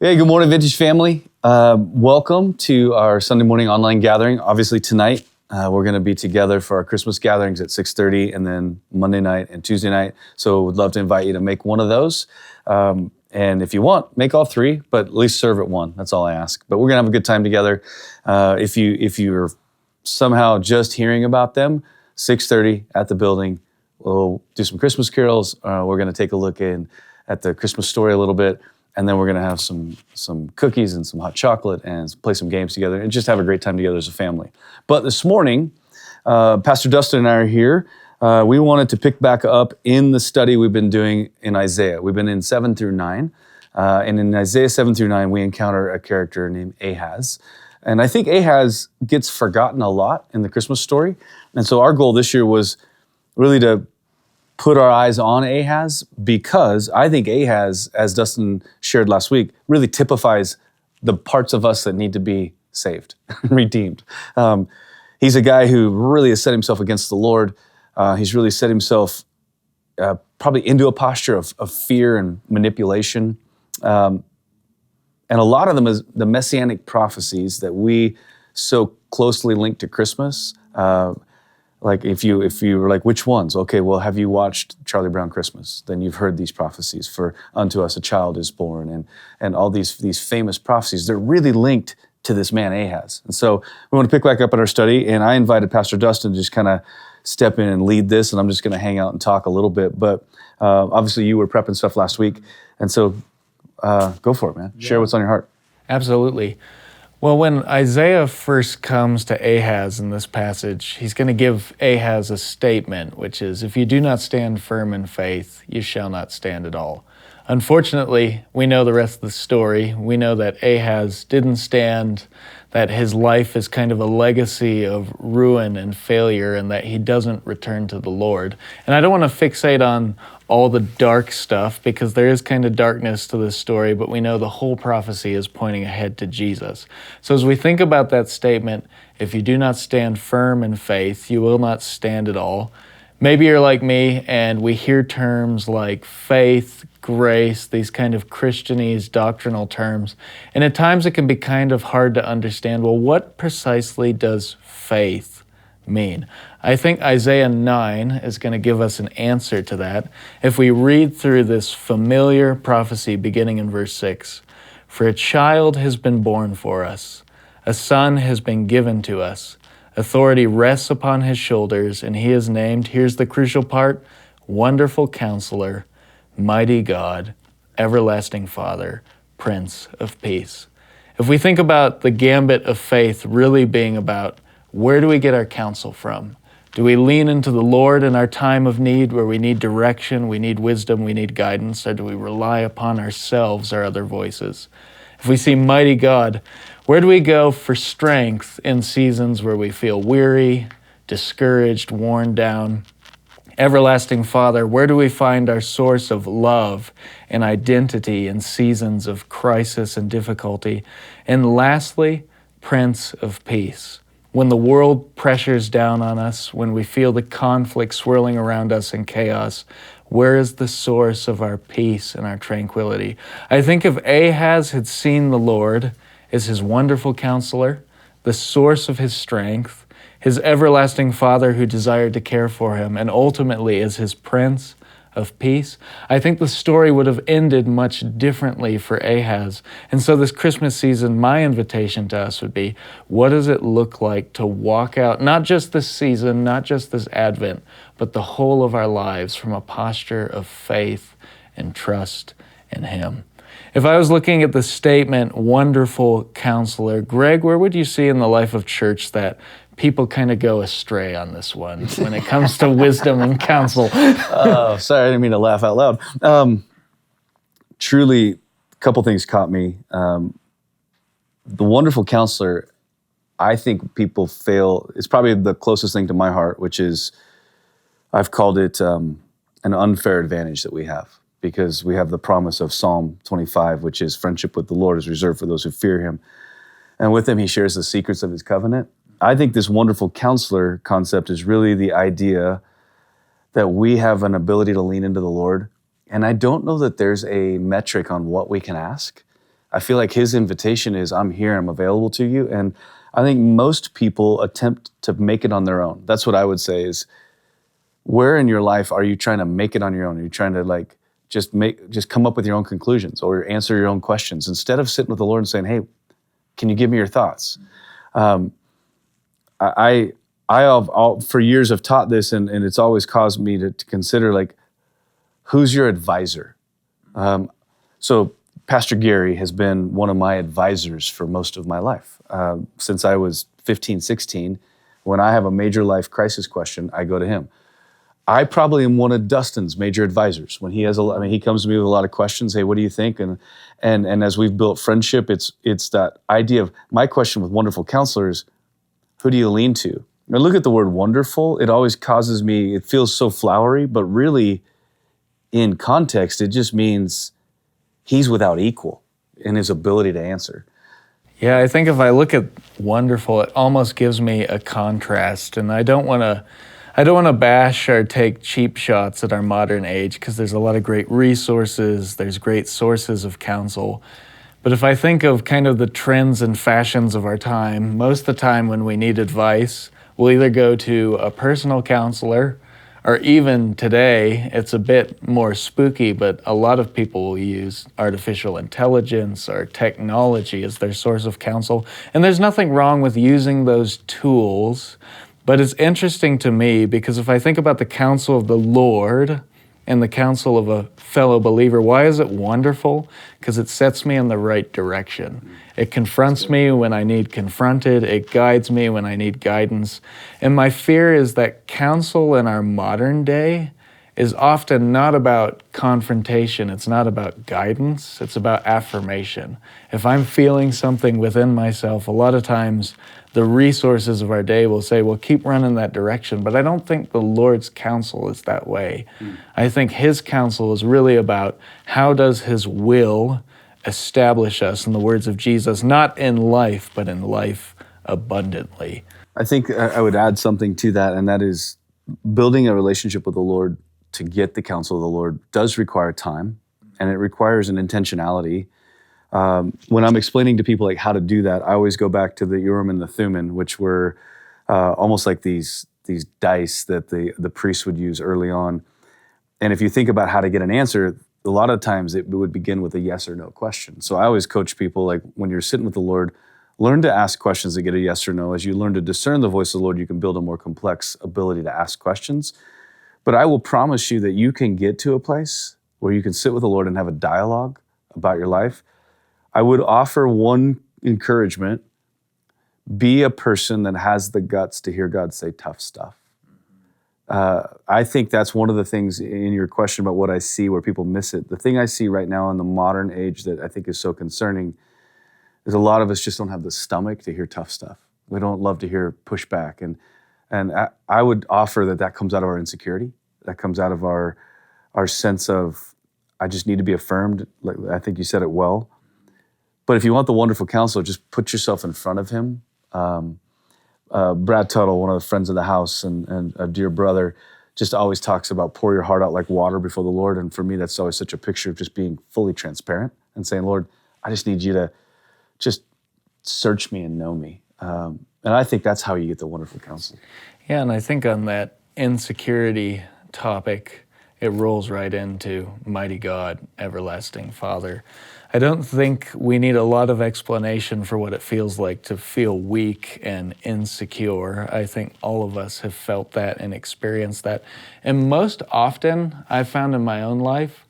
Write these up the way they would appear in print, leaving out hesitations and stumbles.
Hey, good morning, Vintage family. Welcome to our Sunday morning online gathering. Obviously tonight, we're going to be together for our Christmas gatherings at 6:30 and then Monday night and Tuesday night. So we'd love to invite you to make one of those. And if you want, make all three, but at least serve at one. That's all I ask. But we're going to have a good time together. If you're somehow just hearing about them, 6:30 at the building, we'll do some Christmas carols. We're going to take a look at the Christmas story a little bit. And then we're going to have some cookies and some hot chocolate and play some games together and just have a great time together as a family. But this morning, Pastor Dustin and I are here. We wanted to pick back up in the study we've been doing in Isaiah. We've been in 7 through 9. And in Isaiah 7 through 9, we encounter a character named Ahaz. And I think Ahaz gets forgotten a lot in the Christmas story. And so our goal this year was really to put our eyes on Ahaz, because I think Ahaz, as Dustin shared last week, really typifies the parts of us that need to be saved, redeemed. He's a guy who really has set himself against the Lord. He's really set himself probably into a posture of fear and manipulation. And a lot of them is the messianic prophecies that we so closely link to Christmas. Like if you were like, which ones? Okay, well, have you watched Charlie Brown Christmas? Then you've heard these prophecies. For unto us a child is born, and all these famous prophecies. They're really linked to this man Ahaz. And so we want to pick back up in our study, and I invited Pastor Dustin to just kind of step in and lead this, and I'm just going to hang out and talk a little bit. But obviously you were prepping stuff last week, and so go for it, man. Yeah. Share what's on your heart. Absolutely. Well, when Isaiah first comes to Ahaz in this passage, he's going to give Ahaz a statement, which is, if you do not stand firm in faith, you shall not stand at all. Unfortunately, we know the rest of the story. We know that Ahaz didn't stand, that his life is kind of a legacy of ruin and failure, and that he doesn't return to the Lord. And I don't want to fixate on all the dark stuff, because there is kind of darkness to this story, but we know the whole prophecy is pointing ahead to Jesus. So as we think about that statement, if you do not stand firm in faith, you will not stand at all. Maybe you're like me and we hear terms like faith, grace, these kind of Christianese doctrinal terms. And at times it can be kind of hard to understand, well, what precisely does faith mean? I think Isaiah 9 is going to give us an answer to that. If we read through this familiar prophecy beginning in verse 6, for a child has been born for us, a son has been given to us, authority rests upon his shoulders, and he is named, here's the crucial part, Wonderful Counselor, Mighty God, Everlasting Father, Prince of Peace. If we think about the gambit of faith really being about, where do we get our counsel from? Do we lean into the Lord in our time of need, where we need direction, we need wisdom, we need guidance, or do we rely upon ourselves or other voices? If we see mighty God, where do we go for strength in seasons where we feel weary, discouraged, worn down? Everlasting Father, where do we find our source of love and identity in seasons of crisis and difficulty? And lastly, Prince of Peace. When the world pressures down on us, when we feel the conflict swirling around us in chaos, where is the source of our peace and our tranquility? I think if Ahaz had seen the Lord as his wonderful counselor, the source of his strength, his everlasting Father who desired to care for him, and ultimately as his Prince of Peace, I think the story would have ended much differently for Ahaz. And so this Christmas season, my invitation to us would be, what does it look like to walk out, not just this season, not just this Advent, but the whole of our lives from a posture of faith and trust in Him? If I was looking at the statement, Wonderful Counselor, Greg, where would you see in the life of church that people kind of go astray on this one when it comes to wisdom and counsel? Oh, sorry, I didn't mean to laugh out loud. Truly, a couple things caught me. The Wonderful Counselor, I think people fail. It's probably the closest thing to my heart, which is, I've called it an unfair advantage that we have, because we have the promise of Psalm 25, which is friendship with the Lord is reserved for those who fear Him. And with Him, He shares the secrets of His covenant. I think this Wonderful Counselor concept is really the idea that we have an ability to lean into the Lord. And I don't know that there's a metric on what we can ask. I feel like his invitation is, I'm here, I'm available to you. And I think most people attempt to make it on their own. That's what I would say is, where in your life are you trying to make it on your own? Are you trying to like just come up with your own conclusions or answer your own questions instead of sitting with the Lord and saying, hey, can you give me your thoughts? I have for years have taught this, and it's always caused me to consider, like, who's your advisor? So Pastor Gary has been one of my advisors for most of my life. Since I was 15, 16, when I have a major life crisis question, I go to him. I probably am one of Dustin's major advisors. When he has he comes to me with a lot of questions. Hey, what do you think? And as we've built friendship, it's that idea of, my question with wonderful counselors, who do you lean to? Now look at the word wonderful. It always causes me, it feels so flowery, but really in context, it just means he's without equal in his ability to answer. Yeah, I think if I look at wonderful, it almost gives me a contrast, and I don't want to bash or take cheap shots at our modern age, because there's a lot of great resources, there's great sources of counsel. But if I think of kind of the trends and fashions of our time, most of the time when we need advice, we'll either go to a personal counselor, or even today, it's a bit more spooky, but a lot of people will use artificial intelligence or technology as their source of counsel. And there's nothing wrong with using those tools, but it's interesting to me because if I think about the counsel of the Lord and the counsel of a fellow believer, why is it wonderful? Because it sets me in the right direction. It confronts me when I need confronted. It guides me when I need guidance. And my fear is that counsel in our modern day is often not about confrontation. It's not about guidance. It's about affirmation. If I'm feeling something within myself, a lot of times the resources of our day will say, well, keep running that direction. But I don't think the Lord's counsel is that way. I think his counsel is really about how does his will establish us, in the words of Jesus, not in life, but in life abundantly. I think I would add something to that, and that is building a relationship with the Lord to get the counsel of the Lord does require time, and it requires an intentionality. When I'm explaining to people like how to do that, I always go back to the Urim and the Thummim, which were almost like these dice that the priests would use early on. And if you think about how to get an answer, a lot of times it would begin with a yes or no question. So I always coach people, like, when you're sitting with the Lord, learn to ask questions that get a yes or no. As you learn to discern the voice of the Lord, you can build a more complex ability to ask questions. But I will promise you that you can get to a place where you can sit with the Lord and have a dialogue about your life. I would offer one encouragement: be a person that has the guts to hear God say tough stuff. I think that's one of the things in your question about what I see where people miss it. The thing I see right now in the modern age that I think is so concerning is a lot of us just don't have the stomach to hear tough stuff. We don't love to hear pushback. And I would offer that comes out of our insecurity. That comes out of our sense of, I just need to be affirmed. Like, I think you said it well. But if you want the wonderful counselor, just put yourself in front of him. Brad Tuttle, one of the friends of the house and a dear brother, just always talks about pour your heart out like water before the Lord. And for me, that's always such a picture of just being fully transparent and saying, Lord, I just need you to just search me and know me. And I think that's how you get the wonderful counsel. Yeah, and I think on that insecurity topic, it rolls right into mighty God, everlasting Father. I don't think we need a lot of explanation for what it feels like to feel weak and insecure. I think all of us have felt that and experienced that. And most often, I've found in my own life,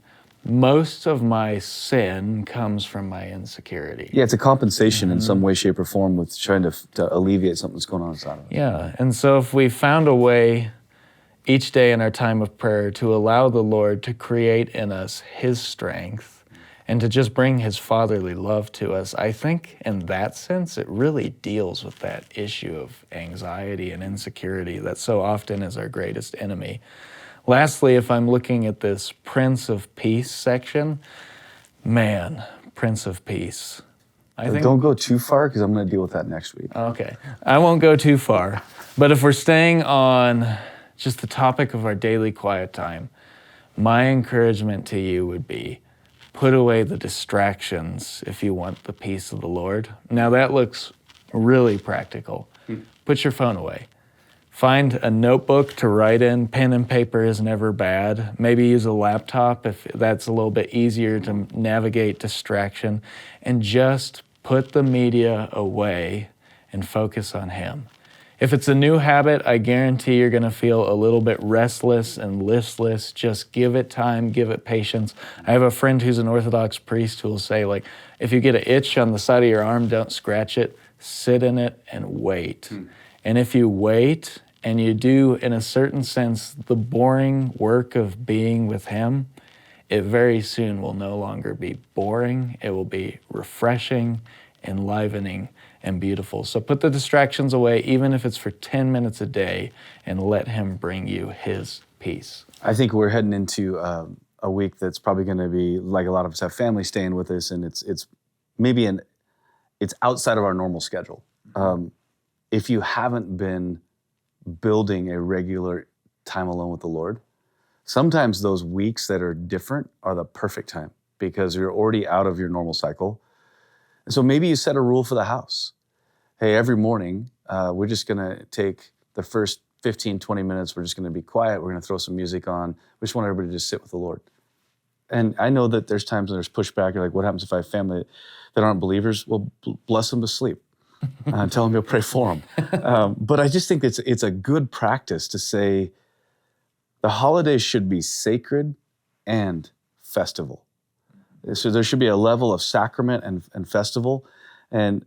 most of my sin comes from my insecurity. Yeah, it's a compensation in some way, shape, or form with trying to alleviate something that's going on inside of us. Yeah, and so if we found a way each day in our time of prayer to allow the Lord to create in us his strength and to just bring his fatherly love to us, I think in that sense, it really deals with that issue of anxiety and insecurity that so often is our greatest enemy. Lastly, if I'm looking at this Prince of Peace section, man, Prince of Peace. Don't go too far, because I'm going to deal with that next week. Okay, I won't go too far. But if we're staying on just the topic of our daily quiet time, my encouragement to you would be, put away the distractions if you want the peace of the Lord. Now that looks really practical. Put your phone away. Find a notebook to write in. Pen and paper is never bad. Maybe use a laptop if that's a little bit easier to navigate distraction. And just put the media away and focus on Him. If it's a new habit, I guarantee you're going to feel a little bit restless and listless. Just give it time, give it patience. I have a friend who's an Orthodox priest who will say, like, if you get an itch on the side of your arm, don't scratch it. Sit in it and wait. And if you wait and you do, in a certain sense, the boring work of being with Him, it very soon will no longer be boring. It will be refreshing, enlivening, and beautiful. So put the distractions away, even if it's for 10 minutes a day, and let Him bring you His peace. I think we're heading into a week that's probably going to be, like a lot of us have family staying with us, and it's maybe it's outside of our normal schedule. If you haven't been building a regular time alone with the Lord, sometimes those weeks that are different are the perfect time because you're already out of your normal cycle. And so maybe you set a rule for the house. Hey, every morning, we're just going to take the first 15, 20 minutes. We're just going to be quiet. We're going to throw some music on. We just want everybody to just sit with the Lord. And I know that there's times when there's pushback. You're like, what happens if I have family that aren't believers? Well, bless them to sleep. Tell them you'll pray for them. But I just think it's a good practice to say the holidays should be sacred and festival. So there should be a level of sacrament and festival. And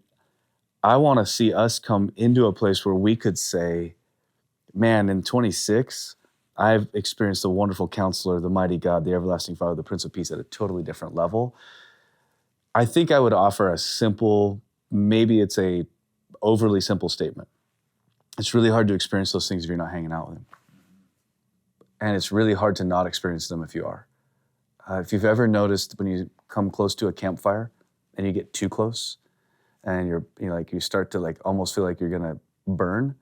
I want to see us come into a place where we could say, man, in 26, I've experienced the wonderful counselor, the mighty God, the everlasting Father, the Prince of Peace at a totally different level. I think I would offer a simple, maybe it's a overly simple statement. It's really hard to experience those things if you're not hanging out with Him. And it's really hard to not experience them if you are. If you've ever noticed when you come close to a campfire and you get too close and you start to almost feel like you're gonna burn,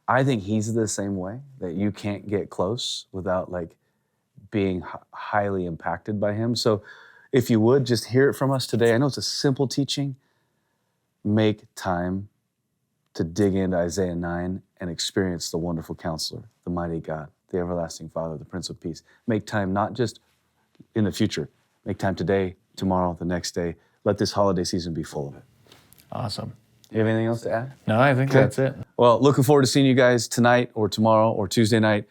I think He's the same way, that you can't get close without being highly impacted by Him. So if you would just hear it from us today, I know it's a simple teaching. Make time to dig into Isaiah 9 and experience the wonderful counselor, the mighty God, the everlasting Father, the Prince of Peace. Make time not just in the future. Make time today, tomorrow, the next day. Let this holiday season be full of it. Awesome. You have anything else to add? No, I think that's it. Well, looking forward to seeing you guys tonight or tomorrow or Tuesday night.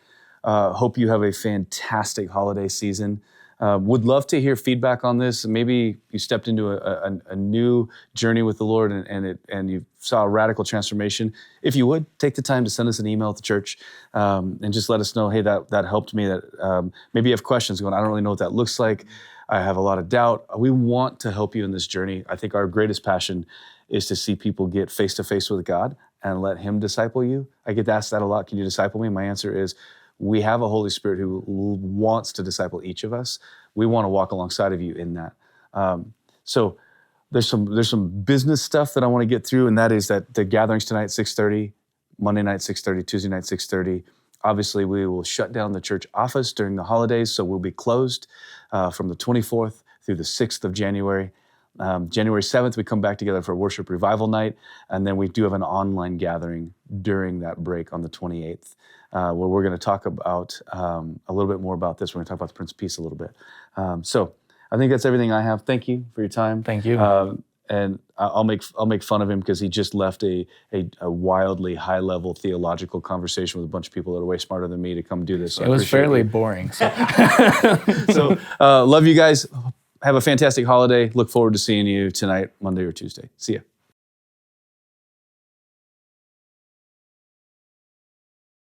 Hope you have a fantastic holiday season. Would love to hear feedback on this. Maybe you stepped into a new journey with the Lord and you saw a radical transformation. If you would, take the time to send us an email at the church and just let us know, hey, that helped me. That maybe you have questions going, I don't really know what that looks like. I have a lot of doubt. We want to help you in this journey. I think our greatest passion is to see people get face-to-face with God and let Him disciple you. I get asked that a lot. Can you disciple me? My answer is, we have a Holy Spirit who wants to disciple each of us. We want to walk alongside of you in that. So there's some business stuff that I want to get through, and that is that the gatherings tonight, 6:30, Monday night, 6:30, Tuesday night, 6:30. Obviously, we will shut down the church office during the holidays, so we'll be closed from the 24th through the 6th of January. January 7th, we come back together for a worship revival night, and then we do have an online gathering during that break on the 28th, where we're going to talk about a little bit more about this. We're going to talk about the Prince of Peace a little bit. So I think that's everything I have. Thank you for your time. Thank you. And I'll make fun of him because he just left a wildly high-level theological conversation with a bunch of people that are way smarter than me to come do this. So it was fairly boring. So, so love you guys. Have a fantastic holiday. Look forward to seeing you tonight, Monday or Tuesday. See ya.